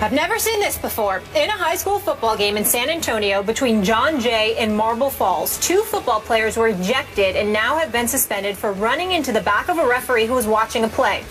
I've never seen this before. In a high school football game in San Antonio between John Jay and Marble Falls, 2 football players were ejected and now have been suspended for running into the back of a referee who was watching a play.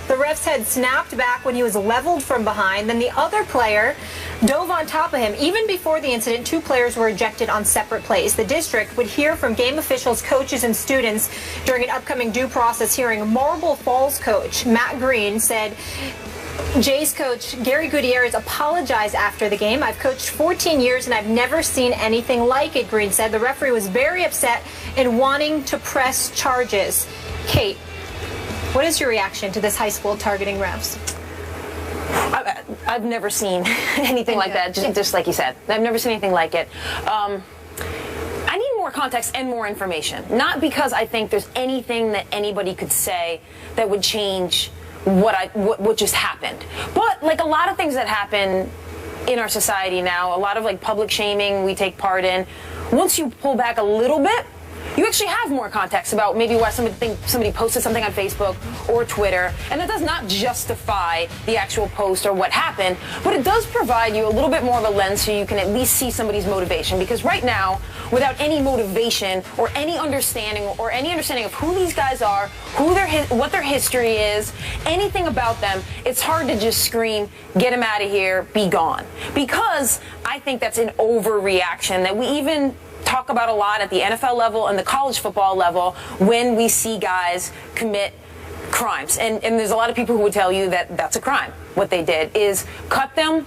The ref's head snapped back when he was leveled from behind. Then the other player dove on top of him. Even before the incident, 2 players were ejected on separate plays. The district would hear from game officials, coaches, and students during an upcoming due process hearing. Marble Falls coach Matt Green said Jay's coach, Gary Gutierrez, apologized after the game. I've coached 14 years and I've never seen anything like it, Green said. The referee was very upset and wanting to press charges. Kate, what is your reaction to this high school targeting refs? I've never seen anything like that, just like you said. I've never seen anything like it. I need more context and more information. Not because I think there's anything that anybody could say that would change what just happened. But like a lot of things that happen in our society now, a lot of like public shaming we take part in, once you pull back a little bit, you actually have more context about maybe why somebody posted something on Facebook or Twitter, and that does not justify the actual post or what happened, but it does provide you a little bit more of a lens so you can at least see somebody's motivation. Because right now, without any motivation or any understanding of who these guys are, what their history is, anything about them, it's hard to just scream, get them out of here, be gone. Because I think that's an overreaction that we even talk about a lot at the NFL level and the college football level when we see guys commit crimes. And there's a lot of people who would tell you that that's a crime. What they did is cut them,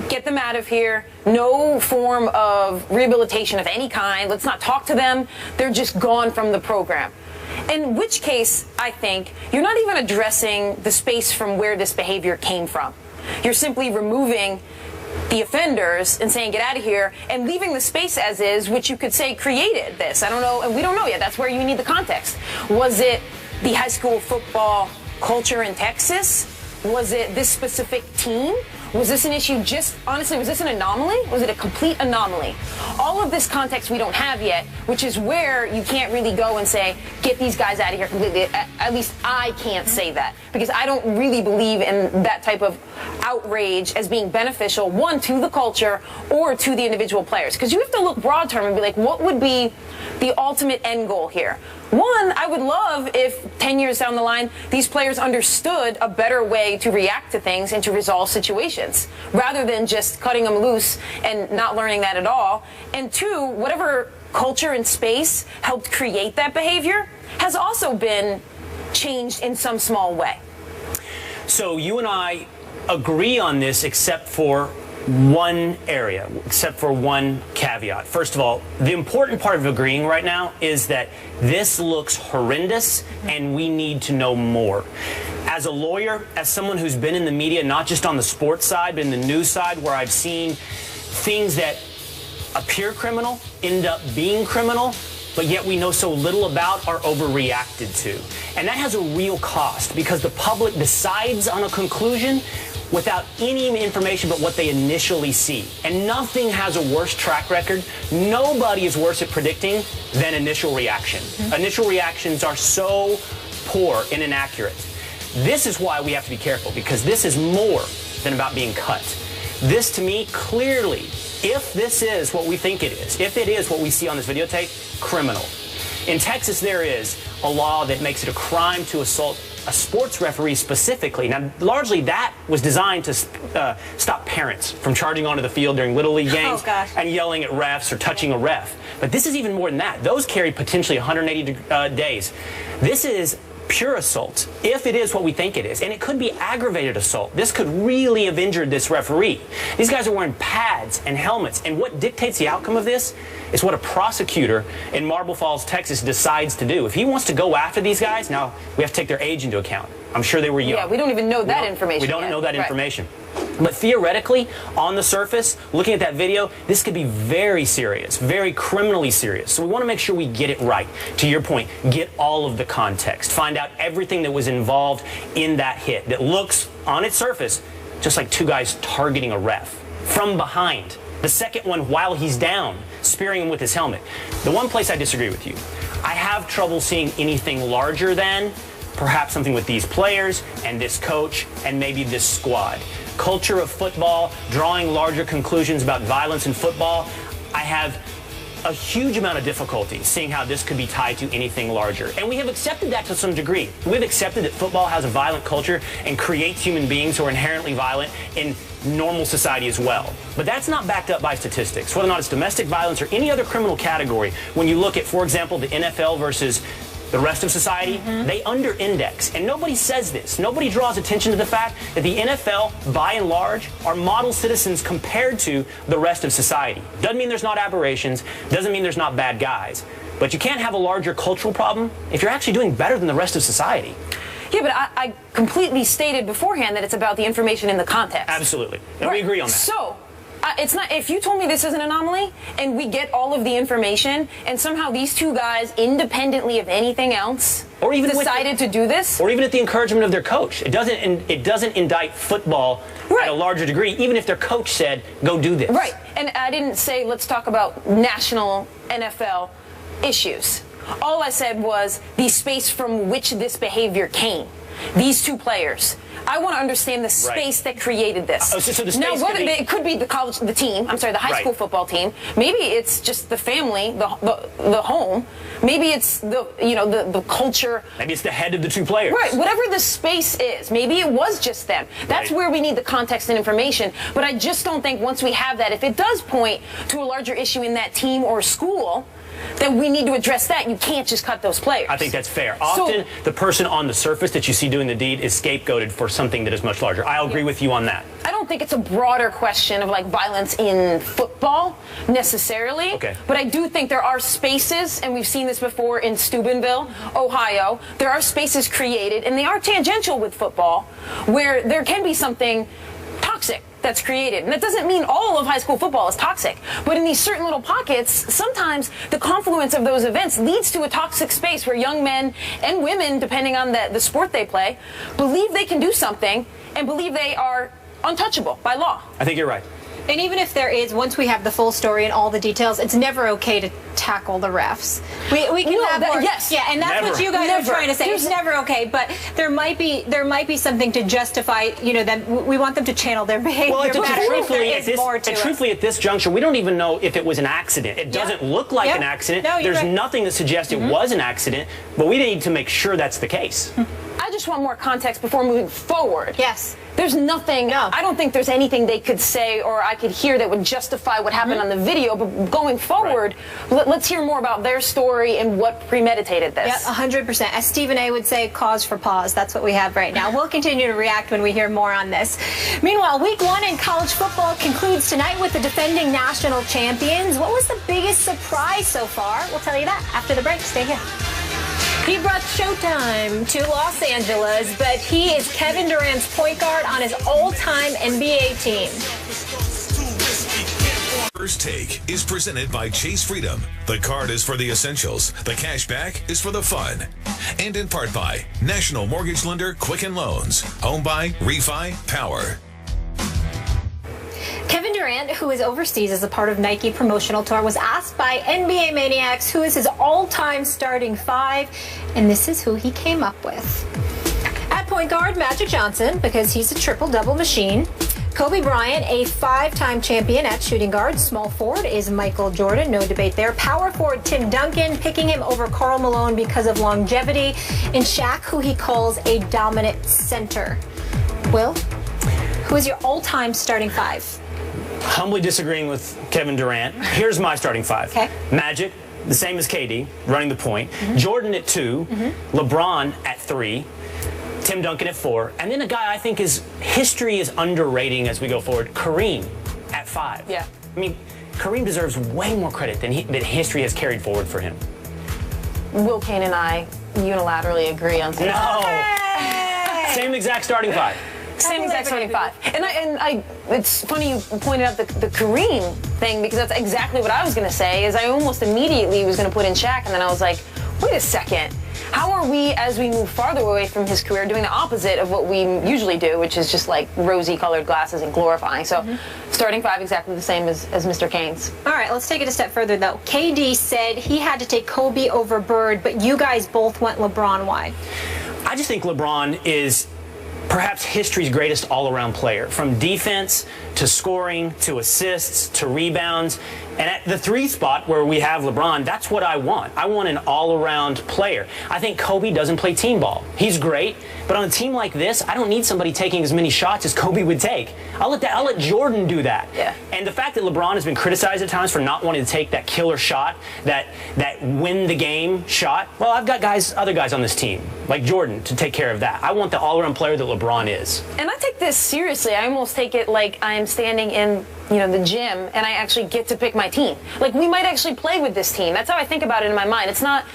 get them out of here, no form of rehabilitation of any kind. Let's not talk to them. They're just gone from the program. In which case, I think, you're not even addressing the space from where this behavior came from. You're simply removing the offenders and saying get out of here and leaving the space as is, which you could say created this. I don't know, and we don't know yet. That's where you need the context. Was it the high school football culture in Texas? Was it this specific team? Was this an issue honestly, was this an anomaly? Was it a complete anomaly? All of this context we don't have yet, which is where you can't really go and say, get these guys out of here completely. At least I can't say that, because I don't really believe in that type of outrage as being beneficial, one, to the culture or to the individual players. Because you have to look broad term and be like, what would be the ultimate end goal here? One, I would love if 10 years down the line, these players understood a better way to react to things and to resolve situations, rather than just cutting them loose and not learning that at all. And 2, whatever culture and space helped create that behavior has also been changed in some small way. So you and I agree on this except for one area, except for one caveat. First of all, the important part of agreeing right now is that this looks horrendous and we need to know more. As a lawyer, as someone who's been in the media, not just on the sports side, but in the news side, where I've seen things that appear criminal end up being criminal, but yet we know so little about, are overreacted to. And that has a real cost, because the public decides on a conclusion without any information but what they initially see. And nothing has a worse track record. Nobody is worse at predicting than initial reaction. Initial reactions are so poor and inaccurate. This is why we have to be careful, because this is more than about being cut. This, to me, clearly, if this is what we think it is, if it is what we see on this videotape, criminal. In Texas, there is a law that makes it a crime to assault a sports referee specifically. Now, largely that was designed to stop parents from charging onto the field during Little League games and yelling at refs or touching a ref. But this is even more than that. Those carry potentially 180 days. This is pure assault, if it is what we think it is. And it could be aggravated assault. This could really have injured this referee. These guys are wearing pads and helmets. And what dictates the outcome of this is what a prosecutor in Marble Falls, Texas decides to do. If he wants to go after these guys, now we have to take their age into account. I'm sure they were young. Yeah, we don't even know that information. We don't know that information. But theoretically, on the surface, looking at that video, this could be very serious, very criminally serious. So we want to make sure we get it right. To your point, get all of the context. Find out everything that was involved in that hit that looks, on its surface, just like 2 guys targeting a ref from behind. The second one while he's down, spearing him with his helmet. The one place I disagree with you, I have trouble seeing anything larger than perhaps something with these players and this coach and maybe this squad. culture of football, drawing larger conclusions about violence in football, I have a huge amount of difficulty seeing how this could be tied to anything larger. And we have accepted that to some degree. We've accepted that football has a violent culture and creates human beings who are inherently violent in normal society as well. But that's not backed up by statistics. Whether or not it's domestic violence or any other criminal category, when you look at, for example, the NFL versus the rest of society, they under-index. And nobody says this. Nobody draws attention to the fact that the NFL, by and large, are model citizens compared to the rest of society. Doesn't mean there's not aberrations. Doesn't mean there's not bad guys. But you can't have a larger cultural problem if you're actually doing better than the rest of society. Yeah, but I completely stated beforehand that it's about the information in the context. Absolutely. And we agree on that. So, it's not, if you told me this is an anomaly and we get all of the information and somehow these two guys, independently of anything else, or even decided to do this, or even at the encouragement of their coach, it doesn't indict football at a larger degree, even if their coach said, go do this. Right. And I didn't say let's talk about national NFL issues. All I said was the space from which this behavior came. These two players. I want to understand the space that created this. So the space now, it could be the high school football team. Maybe it's just the family, the home. Maybe it's the culture. Maybe it's the head of the two players. Right. Whatever the space is, maybe it was just them. That's where we need the context and information. But I just don't think once we have that, if it does point to a larger issue in that team or school, then we need to address that. You can't just cut those players. I think that's fair. Often, the person on the surface that you see doing the deed is scapegoated for something that is much larger. I'll agree with you on that. I don't think it's a broader question of like violence in football necessarily. Okay. But I do think there are spaces, and we've seen this before in Steubenville, Ohio. There are spaces created, and they are tangential with football, where there can be something toxic that's created. And that doesn't mean all of high school football is toxic. But in these certain little pockets, sometimes the confluence of those events leads to a toxic space where young men and women, depending on the sport they play, believe they can do something and believe they are untouchable by law. I think you're right. And even if there is, once we have the full story and all the details, it's never okay to tackle the refs. We can have more. Yes. Yeah, and that's what you guys are trying to say. It's never okay, but there might be something to justify, that we want them to channel their behavior. Well, truthfully, truthfully, at this juncture, we don't even know if it was an accident. It doesn't look like an accident. No, There's nothing that suggests it was an accident, but we need to make sure that's the case. I just want more context before moving forward. Yes. There's nothing, No. I don't think there's anything they could say or I could hear that would justify what happened on the video, but going forward, let's hear more about their story and what premeditated this. Yeah, 100%. As Stephen A. would say, cause for pause. That's what we have right now. We'll continue to react when we hear more on this. Meanwhile, week 1 in college football concludes tonight with the defending national champions. What was the biggest surprise so far? We'll tell you that after the break. Stay here. He brought Showtime to Los Angeles, but he is Kevin Durant's point guard on his all-time NBA team. First Take is presented by Chase Freedom. The card is for the essentials. The cash back is for the fun. And in part by National Mortgage Lender Quicken Loans. Owned by Refi Power. Kevin Durant, who is overseas as a part of Nike promotional tour, was asked by NBA Maniacs who is his all-time starting 5, and this is who he came up with. At point guard, Magic Johnson, because he's a triple-double machine. Kobe Bryant, a 5-time champion at shooting guard. Small forward is Michael Jordan, no debate there. Power forward, Tim Duncan, picking him over Karl Malone because of longevity. And Shaq, who he calls a dominant center. Will, who is your all-time starting 5? Humbly disagreeing with Kevin Durant. Here's my starting 5. Okay. Magic, the same as KD, running the point. Jordan at 2. LeBron at 3. Tim Duncan at 4. And then a guy I think history is underrating as we go forward, Kareem at 5. Yeah. I mean, Kareem deserves way more credit than history has carried forward for him. Will Kane and I unilaterally agree on something. No! Hey! Same exact starting 5. Same exact starting 5. And it's funny you pointed out the Kareem thing, because that's exactly what I was going to say, is I almost immediately was going to put in Shaq, and then I was like, wait a second. How are we, as we move farther away from his career, doing the opposite of what we usually do, which is just like rosy-colored glasses and glorifying? So starting 5 exactly the same as Mr. Kane's. All right, let's take it a step further, though. KD said he had to take Kobe over Bird, but you guys both went LeBron. Why? I just think LeBron is perhaps history's greatest all-around player, from defense to scoring to assists to rebounds. And at the 3 spot where we have LeBron, that's what I want. I want an all-around player. I think Kobe doesn't play team ball. He's great, but on a team like this, I don't need somebody taking as many shots as Kobe would take. I'll let Jordan do that. Yeah. And the fact that LeBron has been criticized at times for not wanting to take that killer shot, that win the game shot, well, I've got other guys on this team, like Jordan, to take care of that. I want the all-around player that LeBron is. And I take this seriously. I almost take it like I'm standing in the gym, and I actually get to pick my team. Like, we might actually play with this team. That's how I think about it in my mind. It's not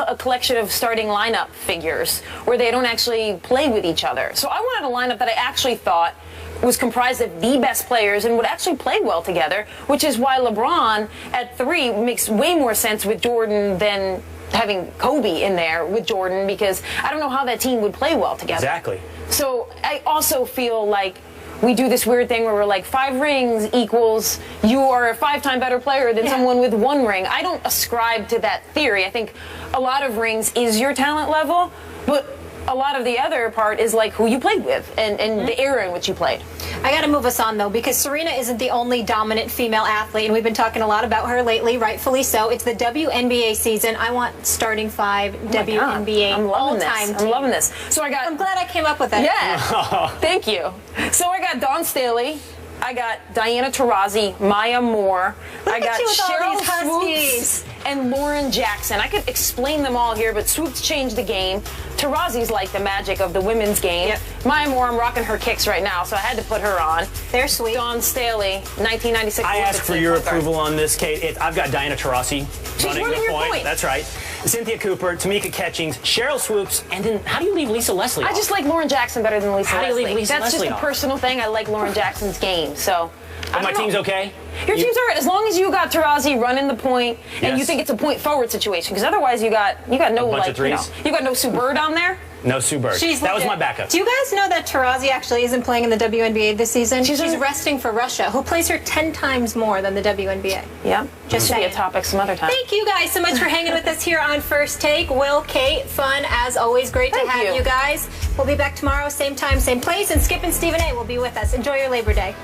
a collection of starting lineup figures where they don't actually play with each other. So I wanted a lineup that I actually thought was comprised of the best players and would actually play well together, which is why LeBron at 3 makes way more sense with Jordan than having Kobe in there with Jordan, because I don't know how that team would play well together. Exactly. So I also feel like we do this weird thing where we're like 5 rings equals you are a 5-time better player than someone with 1 ring. I don't ascribe to that theory. I think a lot of rings is your talent level, but a lot of the other part is like who you played with and the era in which you played. I got to move us on, though, because Serena isn't the only dominant female athlete, and we've been talking a lot about her lately, rightfully so. It's the WNBA season. I want starting 5 WNBA all-time team. I'm loving this. So I'm glad I came up with that. Yeah. Thank you. So I got Dawn Staley. I got Diana Taurasi, Maya Moore. I got Cheryl Swoops and Lauren Jackson. I could explain them all here, but Swoops changed the game. Taurasi's like the magic of the women's game. Yep. Maya Moore, I'm rocking her kicks right now, so I had to put her on. They're sweet. Dawn Staley, 1996. I ask for your approval on this, Kate. I've got Diana Taurasi running the point. That's right. Cynthia Cooper, Tamika Catchings, Cheryl Swoops, and then how do you leave Lisa Leslie off? I just like Lauren Jackson better than Lisa Leslie. How do you leave Lisa That's Leslie just off? a personal thing. I like Lauren Jackson's game, so. But my team's okay? Your team's all right, as long as you got Taurasi running the point and you think it's a point forward situation, because otherwise you got no bunch of threes. You got no Sue Bird on there. No Sue Bird. That was my backup. Do you guys know that Taurasi actually isn't playing in the WNBA this season? She's resting for Russia, who plays her 10 times more than the WNBA. Yeah. Just be a topic some other time. Thank you guys so much for hanging with us here on First Take. Will, Kate, fun as always. Great to have you guys. We'll be back tomorrow, same time, same place. And Skip and Stephen A will be with us. Enjoy your Labor Day.